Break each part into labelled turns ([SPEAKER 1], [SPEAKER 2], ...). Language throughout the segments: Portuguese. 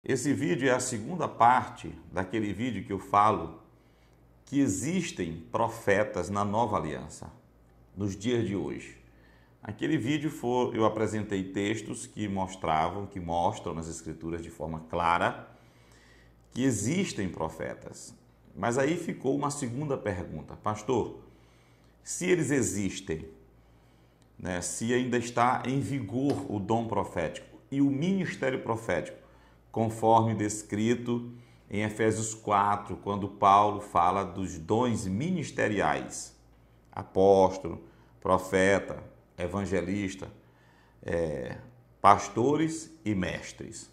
[SPEAKER 1] Esse vídeo é a segunda parte daquele vídeo que eu falo que existem profetas na nova aliança, nos dias de hoje. Aquele vídeo eu apresentei textos que mostram nas escrituras de forma clara que existem profetas. Mas aí ficou uma segunda pergunta. Pastor, se eles existem, né, se ainda está em vigor o dom profético e o ministério profético, conforme descrito em Efésios 4, quando Paulo fala dos dons ministeriais, apóstolo, profeta, evangelista, pastores e mestres.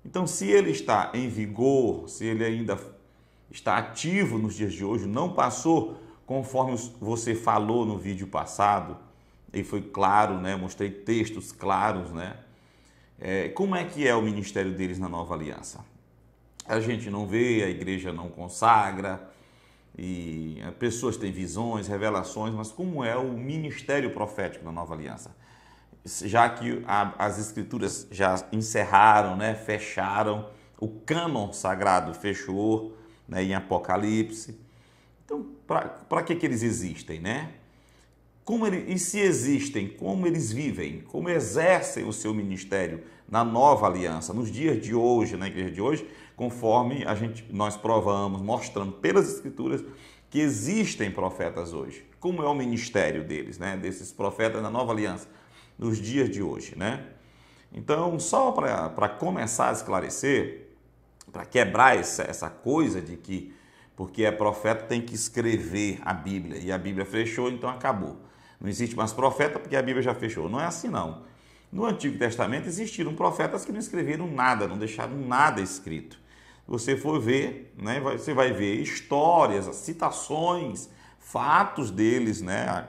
[SPEAKER 1] Então, se ele está em vigor, se ele ainda está ativo nos dias de hoje, não passou conforme você falou no vídeo passado, e foi claro, né? Mostrei textos claros, né? Como é que é o ministério deles na nova aliança? A gente não vê, a igreja não consagra, e pessoas têm visões, revelações, mas como é o ministério profético na nova aliança? Já que as escrituras já encerraram, né, fecharam, o cânon sagrado fechou, né, em Apocalipse. Então, para que eles existem, né? E se existem, como eles vivem, como exercem o seu ministério na nova aliança, nos dias de hoje, na igreja de hoje, conforme nós provamos, mostrando pelas escrituras que existem profetas hoje. Como é o ministério deles, né? Desses profetas na nova aliança, nos dias de hoje, né? Então, só para começar a esclarecer, para quebrar essa coisa de que porque é profeta tem que escrever a Bíblia e a Bíblia fechou, então acabou. Não existe mais profeta porque a Bíblia já fechou. Não é assim, não. No Antigo Testamento existiram profetas que não escreveram nada, não deixaram nada escrito. Se você for ver, né, você vai ver histórias, citações, fatos deles, né,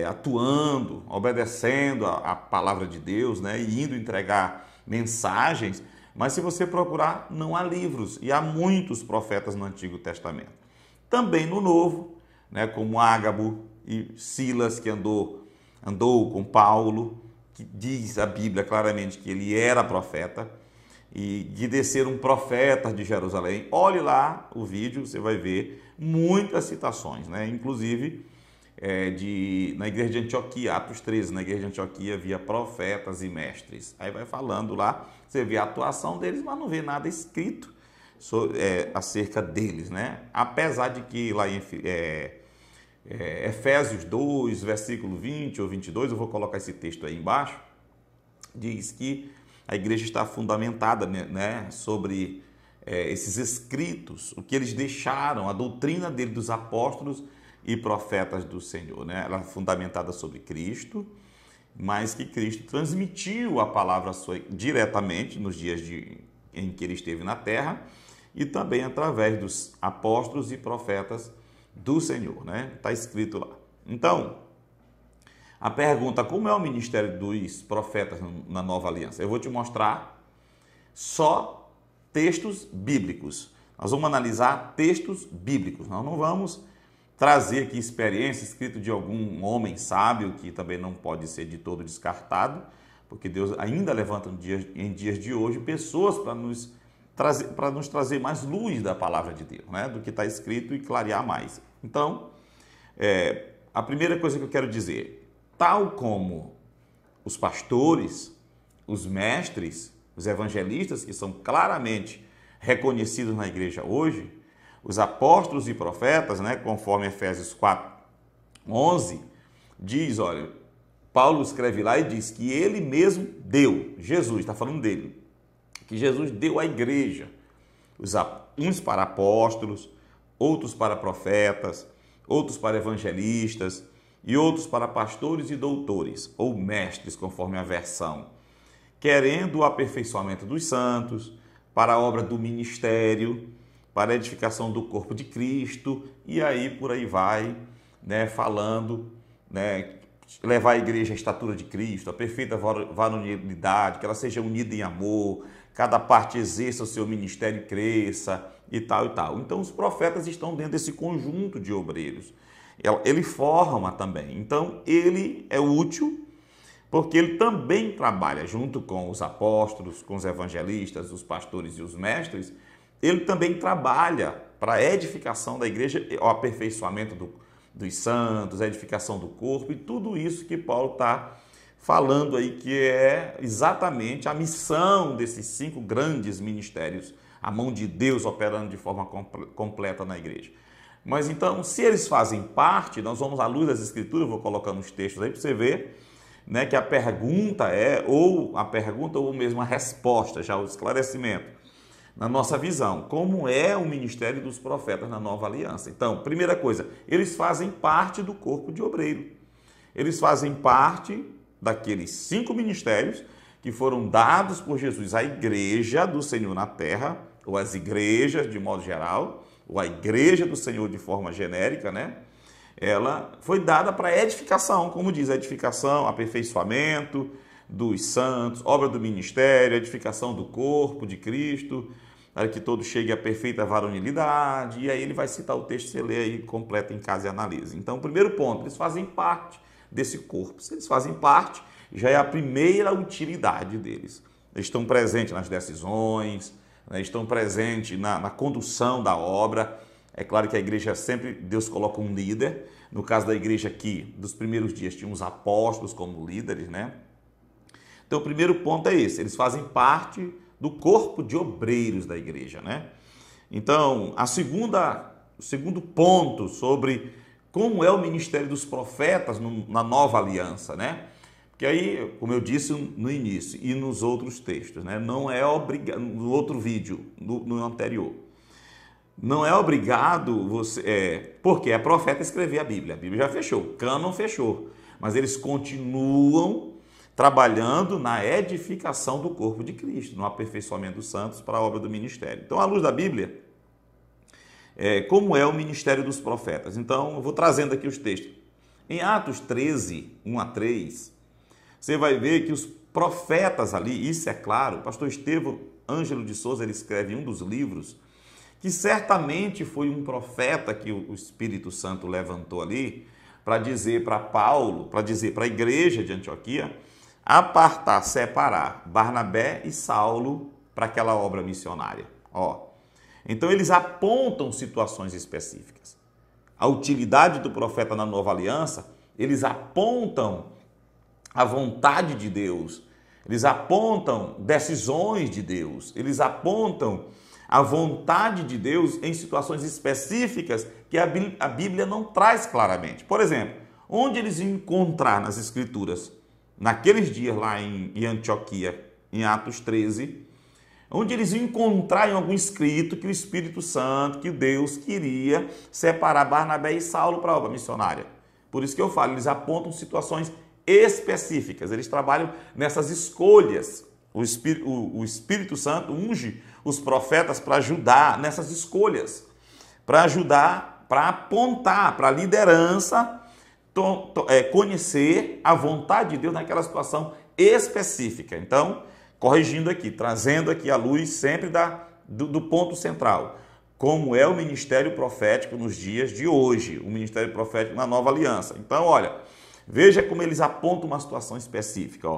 [SPEAKER 1] atuando, obedecendo a palavra de Deus, né, e indo entregar mensagens. Mas se você procurar, não há livros. E há muitos profetas no Antigo Testamento. Também no Novo, né, como Ágabo e Silas, que andou com Paulo, que diz a Bíblia claramente que ele era profeta, e de desceram profetas de Jerusalém. Olhe lá o vídeo, você vai ver muitas citações, né? Inclusive na igreja de Antioquia, Atos 13, na igreja de Antioquia havia profetas e mestres. Aí vai falando lá, você vê a atuação deles, mas não vê nada escrito acerca deles, né? Apesar de que lá em Efésios 2, versículo 20 ou 22, eu vou colocar esse texto aí embaixo, diz que a igreja está fundamentada, né, sobre esses escritos, o que eles deixaram, a doutrina dele, dos apóstolos e profetas do Senhor, né? Ela é fundamentada sobre Cristo, mas que Cristo transmitiu a palavra sua diretamente nos dias em que ele esteve na terra e também através dos apóstolos e profetas do Senhor, né? Está escrito lá. Então, a pergunta, como é o ministério dos profetas na nova aliança? Eu vou te mostrar só textos bíblicos. Nós vamos analisar textos bíblicos. Nós não vamos trazer aqui experiência escrita de algum homem sábio, que também não pode ser de todo descartado, porque Deus ainda levanta em dias de hoje pessoas para nos trazer mais luz da palavra de Deus, né? Do que está escrito e clarear mais. Então, a primeira coisa que eu quero dizer, tal como os pastores, os mestres, os evangelistas, que são claramente reconhecidos na igreja hoje, os apóstolos e profetas, né, conforme Efésios 4, 11, diz, olha, Paulo escreve lá e diz que ele mesmo deu, Jesus, está falando dele, que Jesus deu à igreja, uns para apóstolos, outros para profetas, outros para evangelistas e outros para pastores e doutores, ou mestres, conforme a versão, querendo o aperfeiçoamento dos santos, para a obra do ministério, para a edificação do corpo de Cristo, e aí por aí vai, né, falando, né, levar a igreja à estatura de Cristo, a perfeita varonilidade, que ela seja unida em amor, cada parte exerça o seu ministério e cresça, e tal e tal. Então os profetas estão dentro desse conjunto de obreiros. Ele forma também. Então ele é útil porque ele também trabalha junto com os apóstolos, com os evangelistas, os pastores e os mestres, ele também trabalha para a edificação da igreja, o aperfeiçoamento dos santos, a edificação do corpo e tudo isso que Paulo está falando aí, que é exatamente a missão desses 5 grandes ministérios, a mão de Deus operando de forma completa na igreja. Mas então, se eles fazem parte, nós vamos à luz das Escrituras, vou colocando os textos aí para você ver, né, que a pergunta ou mesmo a resposta, já o esclarecimento, na nossa visão, como é o ministério dos profetas na nova aliança. Então, primeira coisa, eles fazem parte do corpo de obreiro. Eles fazem parte daqueles 5 ministérios que foram dados por Jesus à igreja do Senhor na terra, ou às igrejas de modo geral, ou à igreja do Senhor de forma genérica, né? Ela foi dada para edificação, como diz, a edificação, aperfeiçoamento dos santos, obra do ministério, edificação do corpo de Cristo, para que todos cheguem à perfeita varonilidade. E aí ele vai citar o texto, você lê aí, completa em casa e analisa. Então, primeiro ponto, eles fazem parte desse corpo. Se eles fazem parte, já é a primeira utilidade deles. Eles estão presentes nas decisões, né? Estão presentes na condução da obra. É claro que a igreja sempre, Deus coloca um líder. No caso da igreja aqui, dos primeiros dias, tinha os apóstolos como líderes, né? Então, o primeiro ponto é esse, eles fazem parte do corpo de obreiros da igreja, né? Então, o segundo ponto sobre como é o ministério dos profetas na nova aliança, né? Porque aí, como eu disse no início e nos outros textos, né? Não é obrigado, no outro vídeo, no anterior, não é obrigado você, porque é profeta escrever a Bíblia já fechou, o cânon fechou, mas eles continuam trabalhando na edificação do corpo de Cristo, no aperfeiçoamento dos santos para a obra do ministério. Então, à luz da Bíblia, como é o ministério dos profetas? Então, eu vou trazendo aqui os textos. Em Atos 13, 1 a 3, você vai ver que os profetas ali, isso é claro, o pastor Estevão Ângelo de Souza, ele escreve em um dos livros, que certamente foi um profeta que o Espírito Santo levantou ali para dizer para Paulo, para dizer para a igreja de Antioquia, apartar, separar Barnabé e Saulo para aquela obra missionária. Então eles apontam situações específicas. A utilidade do profeta na nova aliança, eles apontam a vontade de Deus, eles apontam decisões de Deus, eles apontam a vontade de Deus em situações específicas que a Bíblia não traz claramente. Por exemplo, onde eles iam encontrar nas Escrituras, naqueles dias lá em Antioquia, em Atos 13, onde eles iam encontrar em algum escrito que o Espírito Santo, que Deus queria separar Barnabé e Saulo para a obra missionária. Por isso que eu falo, eles apontam situações específicas, eles trabalham nessas escolhas. O Espírito Santo unge os profetas para ajudar nessas escolhas, para ajudar, para apontar para a liderança, conhecer a vontade de Deus naquela situação específica. Então, corrigindo aqui, trazendo aqui a luz sempre do ponto central, como é o ministério profético nos dias de hoje, o ministério profético na nova aliança. Então, olha, veja como eles apontam uma situação específica,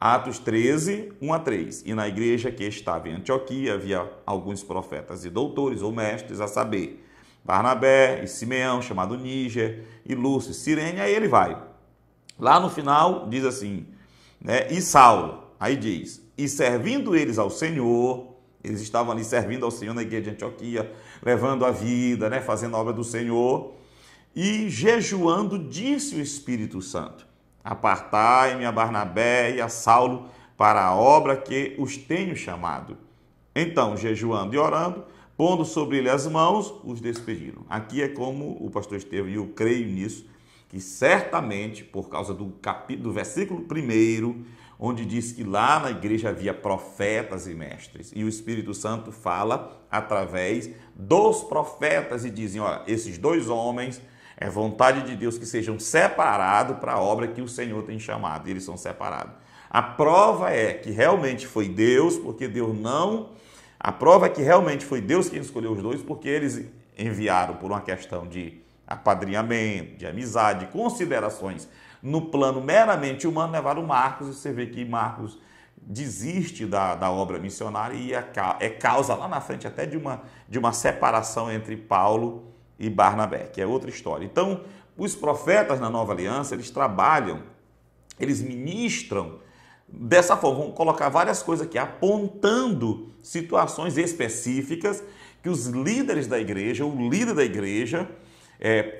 [SPEAKER 1] Atos 13, 1 a 3. E na igreja que estava em Antioquia havia alguns profetas e doutores ou mestres, a saber, Barnabé e Simeão, chamado Níger, e Lúcio, Cirene, aí ele vai. Lá no final diz assim, né? E Saulo, aí diz, e servindo eles ao Senhor, eles estavam ali servindo ao Senhor na igreja de Antioquia, levando a vida, né? Fazendo a obra do Senhor, e jejuando, disse o Espírito Santo, apartai-me a Barnabé e a Saulo para a obra que os tenho chamado. Então, jejuando e orando, pondo sobre ele as mãos, os despediram. Aqui é como o pastor Estevão, e eu creio nisso, que certamente, por causa do versículo 1, onde diz que lá na igreja havia profetas e mestres, e o Espírito Santo fala através dos profetas e dizem, olha, esses 2 homens, é vontade de Deus que sejam separados para a obra que o Senhor tem chamado, e eles são separados. A prova é que realmente foi Deus, porque Deus não... A prova é que realmente foi Deus quem escolheu os 2, porque eles enviaram por uma questão de apadrinhamento, de amizade, de considerações no plano meramente humano, levaram Marcos, e você vê que Marcos desiste da obra missionária e é causa lá na frente até de uma separação entre Paulo e Barnabé, que é outra história. Então, os profetas na Nova Aliança, eles trabalham, eles ministram dessa forma. Vamos colocar várias coisas aqui, apontando situações específicas que os líderes da igreja, o líder da igreja,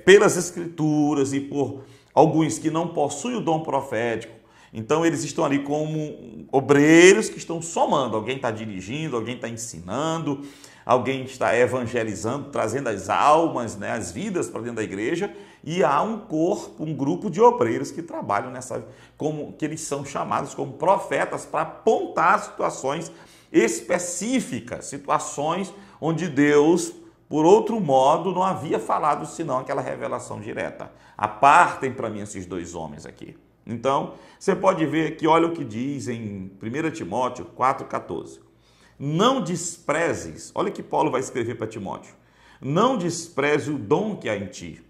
[SPEAKER 1] pelas escrituras e por alguns que não possuem o dom profético, então eles estão ali como obreiros que estão somando. Alguém está dirigindo, alguém está ensinando, alguém está evangelizando, trazendo as almas, né, as vidas para dentro da igreja, e há um corpo, um grupo de obreiros que trabalham nessa, como que eles são chamados como profetas, para apontar situações específicas, situações onde Deus, por outro modo, não havia falado senão aquela revelação direta. Apartem para mim esses dois homens aqui. Então, você pode ver que olha o que diz em 1 Timóteo 4,14. Não desprezes, olha o que Paulo vai escrever para Timóteo, não despreze o dom que há em ti,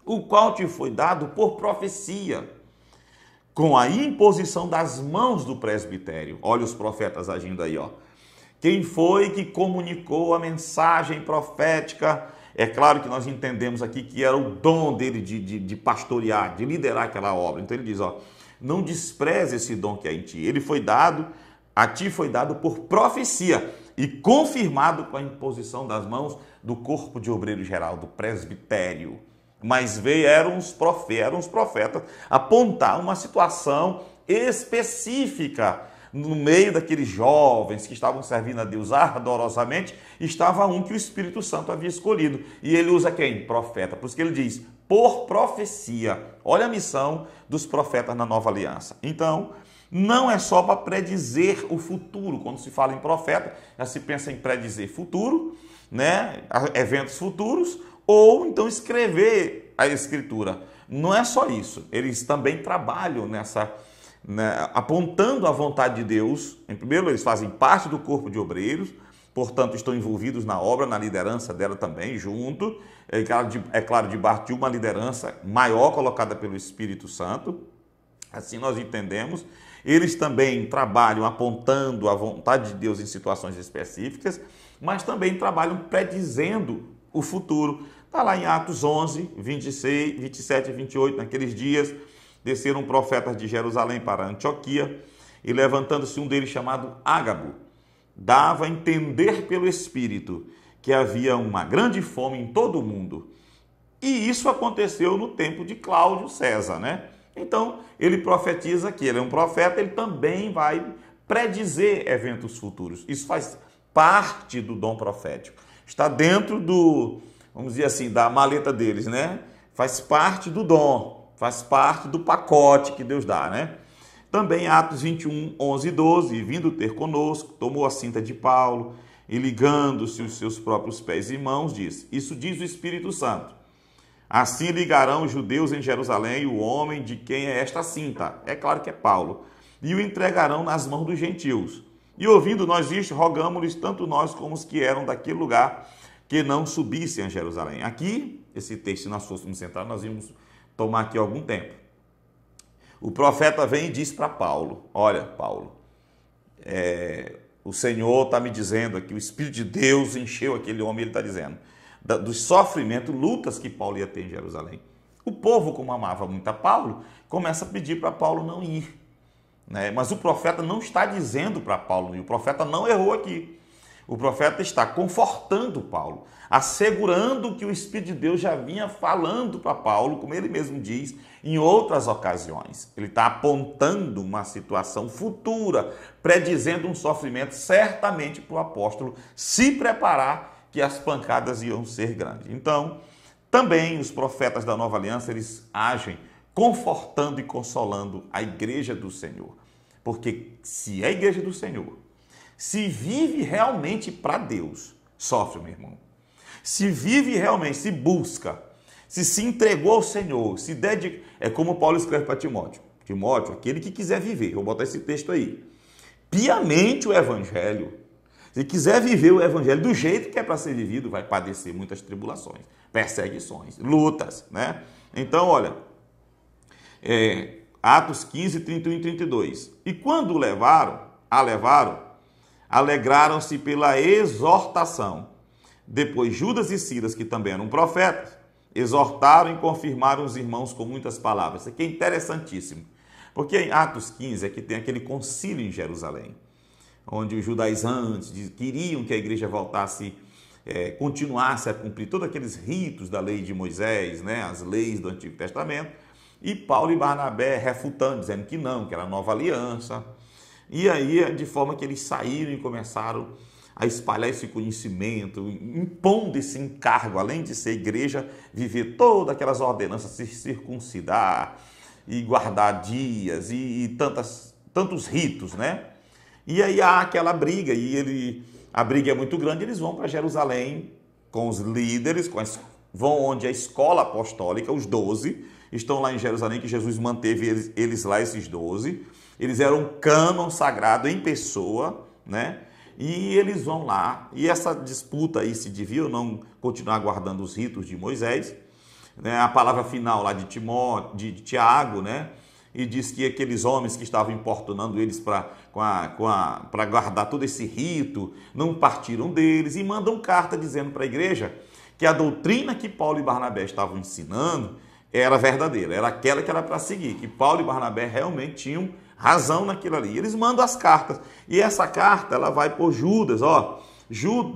[SPEAKER 1] o qual te foi dado por profecia, com a imposição das mãos do presbitério. Olha os profetas agindo aí, ó. Quem foi que comunicou a mensagem profética? É claro que nós entendemos aqui que era o dom dele de pastorear, de liderar aquela obra. Então ele diz, ó, não despreze esse dom que há em ti. Ele foi dado, a ti foi dado por profecia e confirmado com a imposição das mãos do corpo de obreiro geral, do presbitério. Mas eram os profetas apontar uma situação específica. No meio daqueles jovens que estavam servindo a Deus ardorosamente, estava um que o Espírito Santo havia escolhido. E ele usa quem? Profeta. Por isso que ele diz, por profecia. Olha a missão dos profetas na Nova Aliança. Então, não é só para predizer o futuro. Quando se fala em profeta, já se pensa em predizer futuro, né? Eventos futuros, ou então escrever a Escritura. Não é só isso. Eles também trabalham nessa... apontando a vontade de Deus. Em primeiro, eles fazem parte do corpo de obreiros, portanto, estão envolvidos na obra, na liderança dela também, junto, é claro, debaixo de uma liderança maior colocada pelo Espírito Santo, assim nós entendemos. Eles também trabalham apontando a vontade de Deus em situações específicas, mas também trabalham predizendo o futuro. Está lá em Atos 11, 26, 27 e 28, naqueles dias, desceram profetas de Jerusalém para Antioquia, e levantando-se um deles chamado Ágabo, dava a entender pelo Espírito que havia uma grande fome em todo o mundo. E isso aconteceu no tempo de Cláudio César, né? Então, ele profetiza que ele é um profeta, ele também vai predizer eventos futuros. Isso faz parte do dom profético. Está dentro do, vamos dizer assim, da maleta deles, né? Faz parte do dom. Faz parte do pacote que Deus dá, né? Também Atos 21, 11 e 12, vindo ter conosco, tomou a cinta de Paulo e ligando-se os seus próprios pés e mãos, disse, isso diz o Espírito Santo, assim ligarão os judeus em Jerusalém o homem de quem é esta cinta, é claro que é Paulo, e o entregarão nas mãos dos gentios. E ouvindo nós isto, rogamos-lhes tanto nós como os que eram daquele lugar, que não subissem a Jerusalém. Aqui, esse texto, se nós fôssemos entrar, nós íamos tomar aqui algum tempo. O profeta vem e diz para Paulo, olha, Paulo, o Senhor está me dizendo aqui, o Espírito de Deus encheu aquele homem, ele está dizendo, dos sofrimentos, lutas que Paulo ia ter em Jerusalém. O povo, como amava muito a Paulo, começa a pedir para Paulo não ir, né? Mas o profeta não está dizendo para Paulo não ir, o profeta não errou aqui. O profeta está confortando Paulo, assegurando que o Espírito de Deus já vinha falando para Paulo, como ele mesmo diz, em outras ocasiões. Ele está apontando uma situação futura, predizendo um sofrimento certamente para o apóstolo se preparar, que as pancadas iam ser grandes. Então, também os profetas da Nova Aliança, eles agem confortando e consolando a igreja do Senhor. Porque se é a igreja do Senhor, se vive realmente para Deus, sofre, meu irmão. Se vive realmente, se busca, se entregou ao Senhor, se dedica. É como Paulo escreve para Timóteo. Timóteo, aquele que quiser viver, vou botar esse texto aí, piamente o Evangelho. Se quiser viver o Evangelho do jeito que é para ser vivido, vai padecer muitas tribulações, perseguições, lutas, né? Então, olha, Atos 15, 31 e 32. E quando a levaram, alegraram-se pela exortação. Depois Judas e Silas, que também eram profetas, exortaram e confirmaram os irmãos com muitas palavras. Isso aqui é interessantíssimo, porque em Atos 15 é que tem aquele concílio em Jerusalém, onde os judaizantes queriam que a igreja voltasse, continuasse a cumprir todos aqueles ritos da lei de Moisés, né, as leis do Antigo Testamento, e Paulo e Barnabé refutando, dizendo que não, que era a nova aliança. E aí, de forma que eles saíram e começaram a espalhar esse conhecimento, impondo esse encargo, além de ser igreja, viver todas aquelas ordenanças, se circuncidar e guardar dias e tantos ritos, né? E aí há aquela briga, a briga é muito grande, eles vão para Jerusalém com os líderes, vão onde a escola apostólica, os 12, estão lá em Jerusalém, que Jesus manteve eles lá, esses 12. Eles eram um cânon sagrado em pessoa, né? E eles vão lá, e essa disputa aí se devia ou não continuar guardando os ritos de Moisés, né? A palavra final lá de Tiago, né? E diz que aqueles homens que estavam importunando eles para guardar todo esse rito, não partiram deles e mandam carta dizendo para a igreja que a doutrina que Paulo e Barnabé estavam ensinando era verdadeira, era aquela que era para seguir, que Paulo e Barnabé realmente tinham razão naquilo ali. Eles mandam as cartas, e essa carta ela vai por Judas,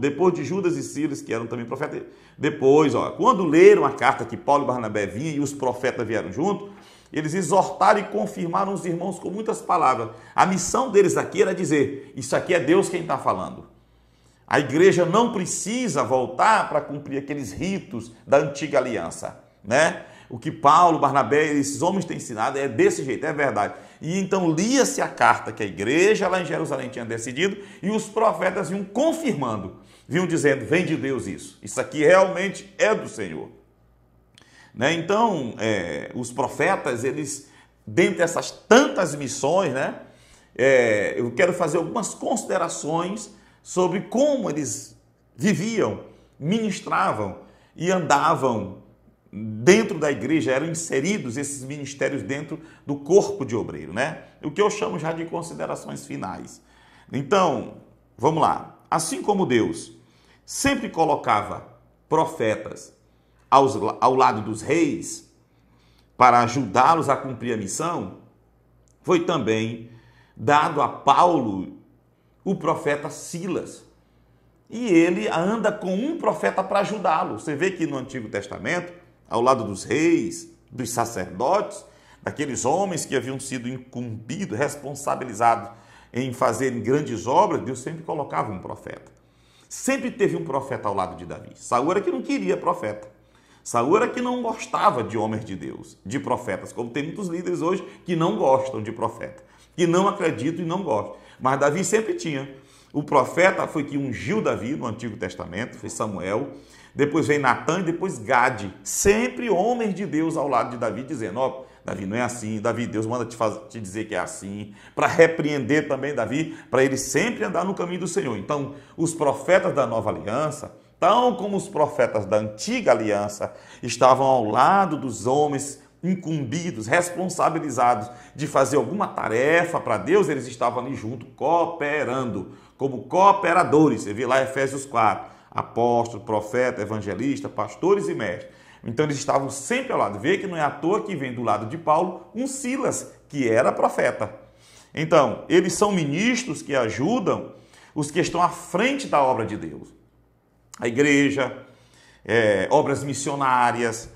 [SPEAKER 1] depois de Judas e Silas, que eram também profetas. Depois, quando leram a carta que Paulo e Barnabé vinham e os profetas vieram junto, eles exortaram e confirmaram os irmãos com muitas palavras. A missão deles aqui era dizer, isso aqui é Deus quem está falando. A igreja não precisa voltar para cumprir aqueles ritos da antiga aliança, né? O que Paulo, Barnabé, esses homens têm ensinado é desse jeito, é verdade. E então lia-se a carta que a igreja lá em Jerusalém tinha decidido e os profetas vinham confirmando, vinham dizendo, vem de Deus isso aqui realmente é do Senhor. Né? Então, os profetas, eles, dentre essas tantas missões, né, eu quero fazer algumas considerações sobre como eles viviam, ministravam e andavam dentro da igreja, eram inseridos esses ministérios dentro do corpo de obreiro, né? O que eu chamo já de considerações finais. Então, vamos lá. Assim como Deus sempre colocava profetas ao lado dos reis para ajudá-los a cumprir a missão, foi também dado a Paulo o profeta Silas. E ele anda com um profeta para ajudá-lo. Você vê que no Antigo Testamento, ao lado dos reis, dos sacerdotes, daqueles homens que haviam sido incumbidos, responsabilizados em fazerem grandes obras, Deus sempre colocava um profeta. Sempre teve um profeta ao lado de Davi. Saul era que não queria profeta. Saul era que não gostava de homens de Deus, de profetas, como tem muitos líderes hoje que não gostam de profeta, que não acreditam e não gostam. Mas Davi sempre tinha. O profeta foi que ungiu Davi no Antigo Testamento, foi Samuel. Depois vem Natã e depois Gade. Sempre homens de Deus ao lado de Davi, dizendo, Davi, não é assim. Davi, Deus manda te dizer que é assim. Para repreender também Davi, para ele sempre andar no caminho do Senhor. Então, os profetas da nova aliança, tal como os profetas da antiga aliança, estavam ao lado dos homens incumbidos, responsabilizados de fazer alguma tarefa para Deus, eles estavam ali junto, cooperando, como cooperadores. Você vê lá Efésios 4, apóstolo, profeta, evangelista, pastores e mestres. Então eles estavam sempre ao lado. Vê que não é à toa que vem do lado de Paulo um Silas, que era profeta. Então, eles são ministros que ajudam os que estão à frente da obra de Deus. A igreja, obras missionárias,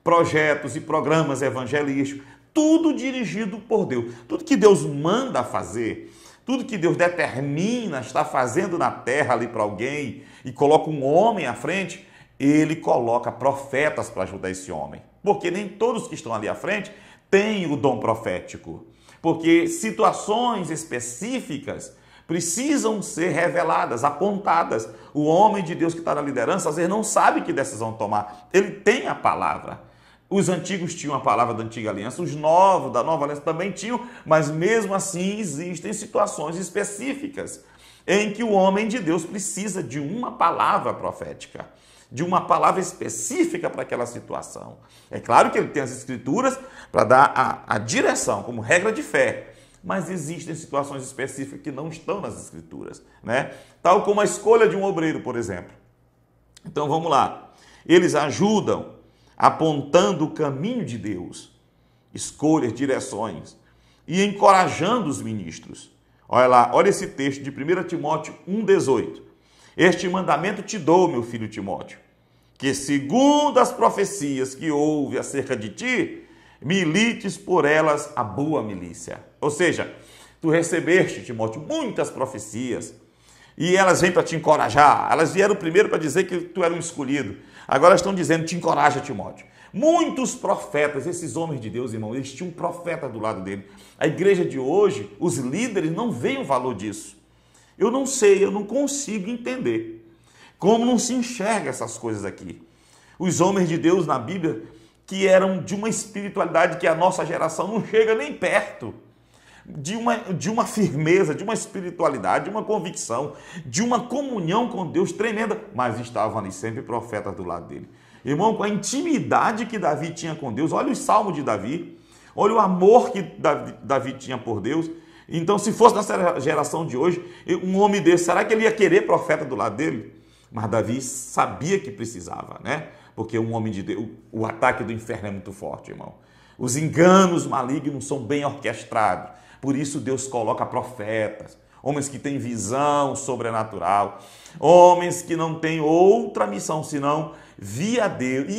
[SPEAKER 1] projetos e programas evangelísticos, tudo dirigido por Deus. Tudo que Deus manda fazer, tudo que Deus determina estar fazendo na terra ali para alguém e coloca um homem à frente, ele coloca profetas para ajudar esse homem. Porque nem todos que estão ali à frente têm o dom profético. Porque situações específicas precisam ser reveladas, apontadas. O homem de Deus que está na liderança, às vezes não sabe que decisão tomar. Ele tem a palavra. Os antigos tinham a palavra da antiga aliança, os novos da nova aliança também tinham, mas mesmo assim existem situações específicas em que o homem de Deus precisa de uma palavra profética. de uma palavra específica para aquela situação. É claro que ele tem as escrituras para dar a direção, como regra de fé, mas existem situações específicas que não estão nas escrituras, né? Tal como a escolha de um obreiro, por exemplo. Então vamos lá. Eles ajudam apontando o caminho de Deus, escolhas, direções e encorajando os ministros. Olha lá, olha esse texto de 1 Timóteo 1,18. Este mandamento te dou, meu filho Timóteo, que segundo as profecias que houve acerca de ti, milites por elas a boa milícia. Ou seja, tu recebeste, Timóteo, muitas profecias e elas vêm para te encorajar. Elas vieram primeiro para dizer que tu era um escolhido. Agora estão dizendo, te encoraja, Timóteo. Muitos profetas, esses homens de Deus, irmão, eles tinham um profeta do lado dele. A igreja de hoje, os líderes não veem o valor disso. Eu não sei, eu não consigo entender como não se enxerga essas coisas aqui. Os homens de Deus na Bíblia, que eram de uma espiritualidade que a nossa geração não chega nem perto, de uma firmeza, de uma espiritualidade, de uma convicção, de uma comunhão com Deus tremenda, mas estavam ali sempre profetas do lado dele. Irmão, com a intimidade que Davi tinha com Deus, olha o salmo de Davi, olha o amor que Davi tinha por Deus. Então, se fosse nessa geração de hoje, um homem desse, será que ele ia querer profeta do lado dele? Mas Davi sabia que precisava, né? Porque um homem de Deus, o ataque do inferno é muito forte, irmão. Os enganos malignos são bem orquestrados. Por isso Deus coloca profetas, homens que têm visão sobrenatural, homens que não têm outra missão senão ir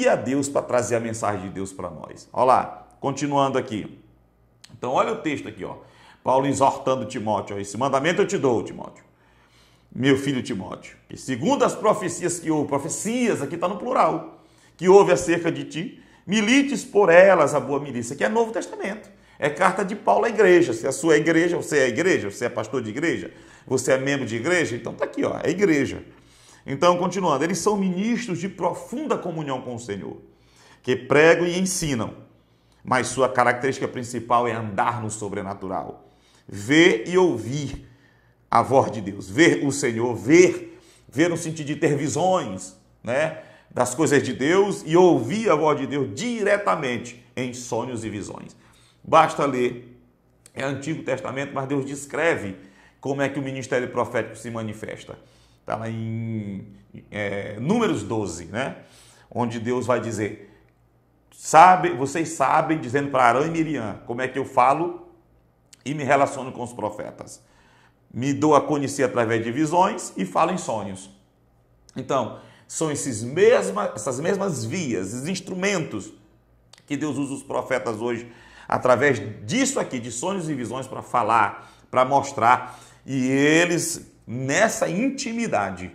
[SPEAKER 1] a Deus para trazer a mensagem de Deus para nós. Olha lá, continuando aqui. Então, olha o texto aqui, ó. Paulo exortando Timóteo, esse mandamento eu te dou, Timóteo, meu filho Timóteo, que segundo as profecias que houve, profecias, aqui está no plural, que houve acerca de ti, milites por elas a boa milícia, que é Novo Testamento, é carta de Paulo à igreja. Se a sua igreja, você é pastor de igreja, você é membro de igreja, então está aqui, ó, é igreja. Então, continuando, eles são ministros de profunda comunhão com o Senhor, que pregam e ensinam, mas sua característica principal é andar no sobrenatural. Ver e ouvir a voz de Deus, ver o Senhor, ver no sentido de ter visões, né, das coisas de Deus e ouvir a voz de Deus diretamente em sonhos e visões. Basta ler, é Antigo Testamento, mas Deus descreve como é que o ministério profético se manifesta. Está lá em Números 12, né, onde Deus vai dizer, vocês sabem, dizendo para Arão e Miriam, como é que eu falo e me relaciono com os profetas. Me dou a conhecer através de visões e falo em sonhos. Então, são essas mesmas vias, esses instrumentos que Deus usa os profetas hoje, através disso aqui, de sonhos e visões, para falar, para mostrar. E eles, nessa intimidade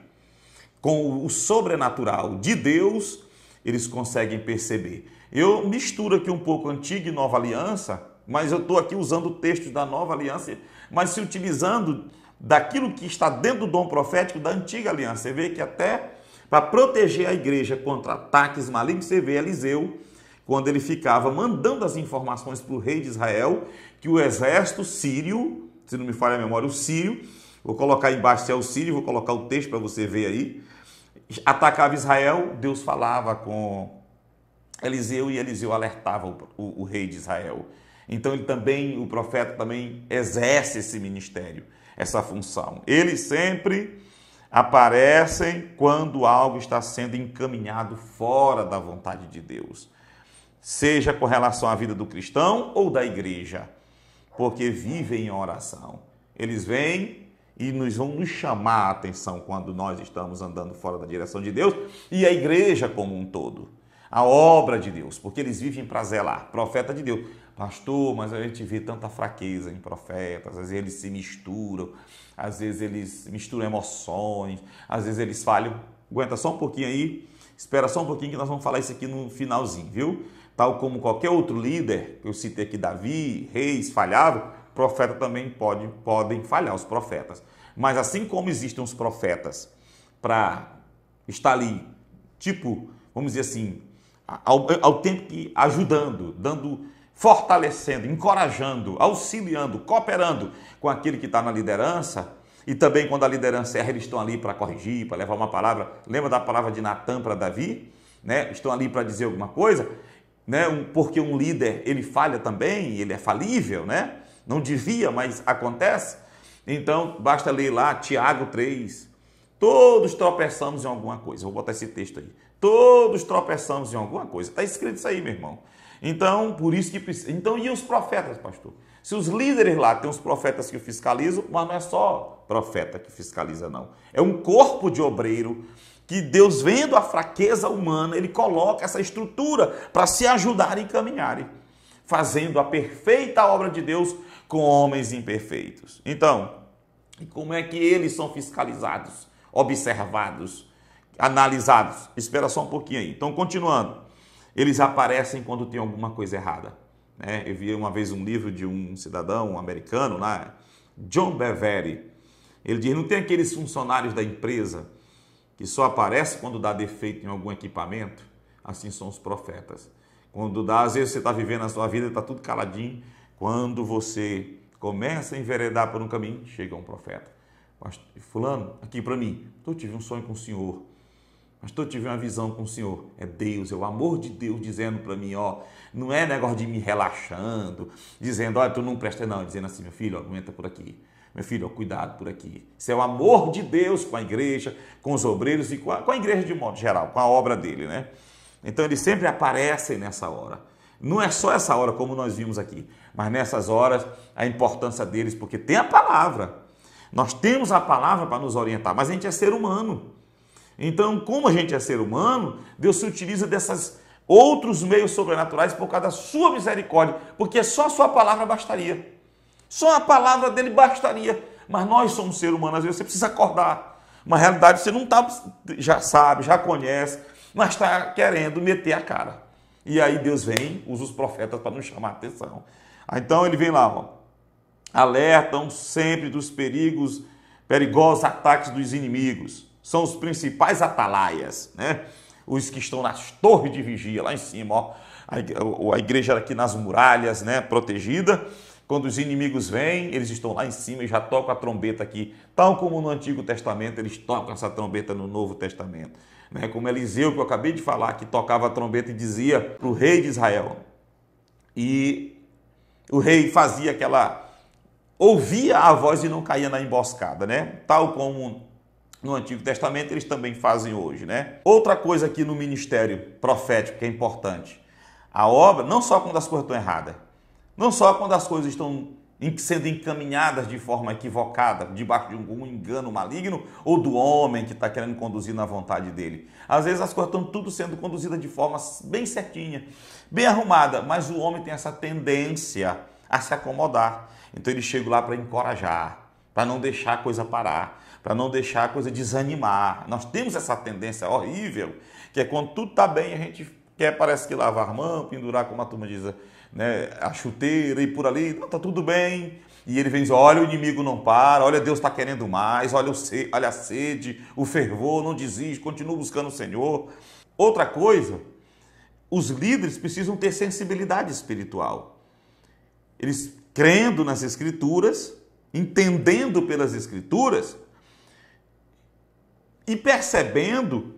[SPEAKER 1] com o sobrenatural de Deus, eles conseguem perceber. Eu misturo aqui um pouco Antiga e Nova Aliança, mas eu estou aqui usando textos da Nova Aliança, mas se utilizando daquilo que está dentro do dom profético da Antiga Aliança. Você vê que até para proteger a igreja contra ataques malignos, você vê Eliseu, quando ele ficava mandando as informações para o rei de Israel, que o exército sírio, se não me falha a memória, o sírio, vou colocar embaixo se é o sírio, vou colocar o texto para você ver aí, atacava Israel, Deus falava com Eliseu e Eliseu alertava o rei de Israel. Então o profeta também exerce esse ministério, essa função. Eles sempre aparecem quando algo está sendo encaminhado fora da vontade de Deus, seja com relação à vida do cristão ou da igreja, porque vivem em oração. Eles vêm e vão nos chamar a atenção quando nós estamos andando fora da direção de Deus e a igreja como um todo, a obra de Deus, porque eles vivem para zelar. Profeta de Deus, pastor, mas a gente vê tanta fraqueza em profetas, às vezes eles se misturam, às vezes eles misturam emoções, às vezes eles falham. Aguenta só um pouquinho aí, espera só um pouquinho que nós vamos falar isso aqui no finalzinho, viu? Tal como qualquer outro líder, eu citei aqui Davi, reis, falhavam, profeta também podem falhar, os profetas. Mas assim como existem os profetas para estar ali, tipo, vamos dizer assim, ao tempo que ajudando, fortalecendo, encorajando, auxiliando, cooperando com aquele que está na liderança, E também quando a liderança erra, eles estão ali para corrigir, para levar uma palavra. Lembra da palavra de Natan para Davi? Né? Estão ali para dizer alguma coisa, né? Porque um líder, ele falha também, ele é falível, né? Não devia, mas acontece. Então, basta ler lá Tiago 3. Todos tropeçamos em alguma coisa. Vou botar esse texto aí. Todos tropeçamos em alguma coisa. Está escrito isso aí, meu irmão. Então, por isso que precisa. Então, e os profetas, pastor? Se os líderes lá têm os profetas que fiscalizam, mas não é só profeta que fiscaliza, não. É um corpo de obreiro que Deus, vendo a fraqueza humana, ele coloca essa estrutura para se ajudarem e caminharem, fazendo a perfeita obra de Deus com homens imperfeitos. Então, como é que eles são fiscalizados, observados, analisados? Espera só um pouquinho aí. Então, continuando. Eles aparecem quando tem alguma coisa errada. Né? Eu vi uma vez um livro de um cidadão americano, lá, John Bevere. Ele diz, não tem aqueles funcionários da empresa que só aparecem quando dá defeito em algum equipamento? Assim são os profetas. Quando dá, às vezes você está vivendo a sua vida, está tudo caladinho. Quando você começa a enveredar por um caminho, chega um profeta. Fulano, aqui para mim, eu tive um sonho com o Senhor. Pastor, eu tive uma visão com o Senhor. É Deus, é o amor de Deus dizendo para mim, ó, não é negócio de me relaxando, dizendo, olha, tu não presta não, dizendo assim, meu filho, ó, não entra por aqui. Meu filho, ó, cuidado por aqui. Isso é o amor de Deus com a igreja, com os obreiros e com a igreja de modo geral, com a obra dele, né? Então, eles sempre aparecem nessa hora. Não é só essa hora, como nós vimos aqui, mas nessas horas, a importância deles, porque tem a palavra. Nós temos a palavra para nos orientar, mas a gente é ser humano. Então, como a gente é ser humano, Deus se utiliza desses outros meios sobrenaturais por causa da sua misericórdia, porque só a sua palavra bastaria. Só a palavra dele bastaria. Mas nós somos seres humanos, às vezes você precisa acordar. Uma realidade você não tá, já sabe, já conhece, mas está querendo meter a cara. E aí Deus vem, usa os profetas para nos chamar a atenção. Então ele vem lá, ó, alertam sempre dos perigosos ataques dos inimigos. São os principais atalaias, né? Os que estão nas torres de vigia, lá em cima, ó, a igreja aqui nas muralhas, né, protegida. Quando os inimigos vêm, eles estão lá em cima e já tocam a trombeta aqui, tal como no Antigo Testamento, eles tocam essa trombeta no Novo Testamento. Né? Como Eliseu, que eu acabei de falar, que tocava a trombeta e dizia para o rei de Israel. E o rei fazia ouvia a voz e não caía na emboscada, né? Tal como no Antigo Testamento eles também fazem hoje, né? Outra coisa aqui no ministério profético que é importante, a obra, não só quando as coisas estão erradas, não só quando as coisas estão sendo encaminhadas de forma equivocada, debaixo de algum engano maligno, ou do homem que está querendo conduzir na vontade dele. Às vezes as coisas estão tudo sendo conduzidas de forma bem certinha, bem arrumada, mas o homem tem essa tendência a se acomodar. Então ele chega lá para encorajar, para não deixar a coisa parar, para não deixar a coisa desanimar. Nós temos essa tendência horrível, que é quando tudo está bem, a gente quer, parece que lavar a mão, pendurar, como a turma diz, né, a chuteira e por ali, não, tá tudo bem. E ele vem dizer, olha, o inimigo não para, olha, Deus está querendo mais, olha a sede, o fervor, não desiste, continua buscando o Senhor. Outra coisa, os líderes precisam ter sensibilidade espiritual. Eles crendo nas Escrituras, entendendo pelas Escrituras e percebendo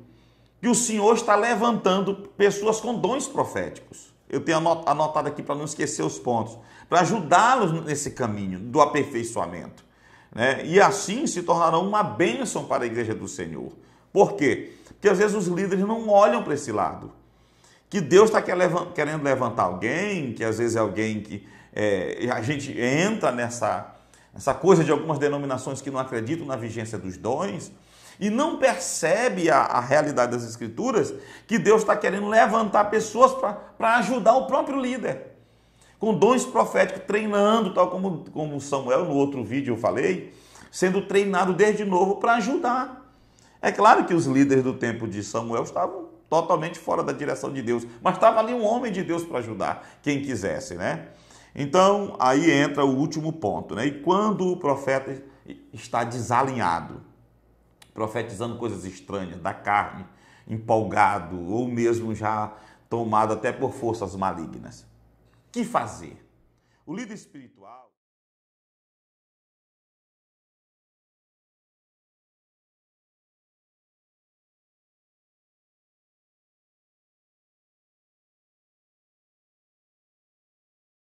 [SPEAKER 1] que o Senhor está levantando pessoas com dons proféticos. Eu tenho anotado aqui para não esquecer os pontos, para ajudá-los nesse caminho do aperfeiçoamento, né? E assim se tornarão uma bênção para a igreja do Senhor. Por quê? Porque às vezes os líderes não olham para esse lado. Que Deus está querendo levantar alguém, que às vezes é alguém que a gente entra nessa coisa de algumas denominações que não acreditam na vigência dos dons, e não percebe a realidade das Escrituras, que Deus está querendo levantar pessoas para ajudar o próprio líder, com dons proféticos, treinando, tal como Samuel, no outro vídeo eu falei, sendo treinado desde novo para ajudar. É claro que os líderes do tempo de Samuel estavam totalmente fora da direção de Deus, mas estava ali um homem de Deus para ajudar quem quisesse, né? Então, aí entra o último ponto, né? E quando o profeta está desalinhado, profetizando coisas estranhas, da carne, empolgado, ou mesmo já tomado até por forças malignas. O que fazer? O líder espiritual...